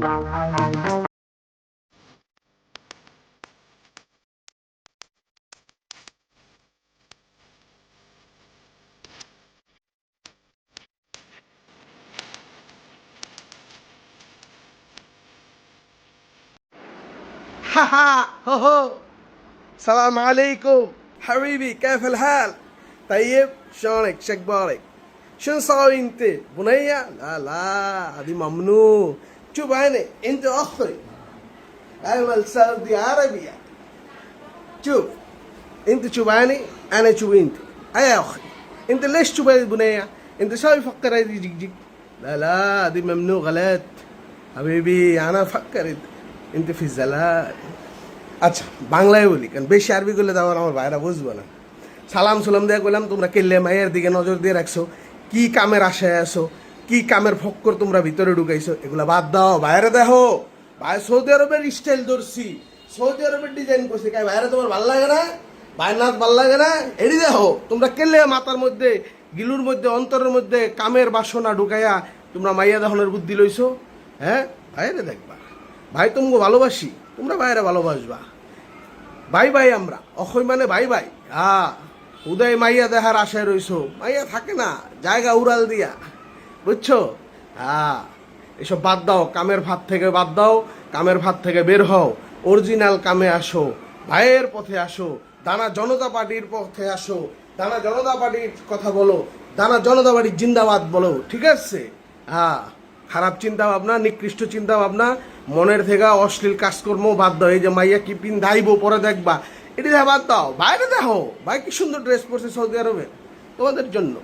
هو السلام عليكم حبيبي، كيف الحال؟ طيب، شلونك؟ شكبارك؟ شنو ساوي انت؟ بنية؟ لا لا، هذه ممنوع. شوف عيني، انت اخي اعمل سعودي عربية. شوف انت، شوف عيني، انا شوف انت. يا اخي، انت ليش تشوف هذه بنية؟ انت شو يفكر هذه جيك؟ لا لا، هذه ممنوع، غلط حبيبي. انا افكر انت في الزلال। আচ্ছা, বাংলায় বলি, কারণ বেশি আরবি করলে তো আমার ভাইরা বুঝবো না। সালাম সুলাম দিয়ে বললাম, তোমরা কেল্লে মাইয়ের দিকে নজর দিয়ে রাখছো, কি কামের আশায় আছো, কি কামের ফক্কর তোমরা ভিতরে ঢুকাইছো, এগুলা বাদ দাও। বাইরে দেখো ভাই, সৌদি আরবের স্টাইল ধরছি, সৌদি আরবের ডিজাইন করছি। কাই বাইরে তোমার ভাল লাগে না? ভাইয়ের নাচ ভাল লাগে না? এটি দেখো, তোমরা কেল্লে মাথার মধ্যে, গিলুর মধ্যে, অন্তরের মধ্যে কামের বাসনা ঢুকাইয়া তোমরা মাইয়া দহনের বুদ্ধি লইছো। হ্যাঁ, বাইরে দেখবা ভাই, তোমাকে ভালোবাসি, তোমরা বাইরে ভালোবাসবা। ভাই ভাই আমরা অখই মানে ভাই ভাই। উদয় মাইয়া দেখার আশায় রইছো, মাইয়া থাকে না, জায়গা উড়াল দিয়া, বুঝছো? এসব বাদ দাও, কামের ভাত থেকে বাদ দাও, কামের ভাত থেকে বের হও, অরিজিনাল কামে আসো, ভাইয়ের পথে আসো, দানা জনতা পার্টির পথে আসো, দানা জনতা পার্টির কথা বলো, দানা জনতা পার্টির জিন্দাবাদ বলো, ঠিক আছে? খারাপ চিন্তা ভাবনা, নিকৃষ্ট চিন্তা ভাবনা, মনের থেকে অশ্লীল কাজকর্ম বাদ দাও। এই যে মাইয়া কি পিন্ধাইবো পরে দেখবা, এটি বাদ দাও। বাইরে দেখো ভাই, কি সুন্দর ড্রেস পরছে সৌদি আরবে তোমাদের জন্য।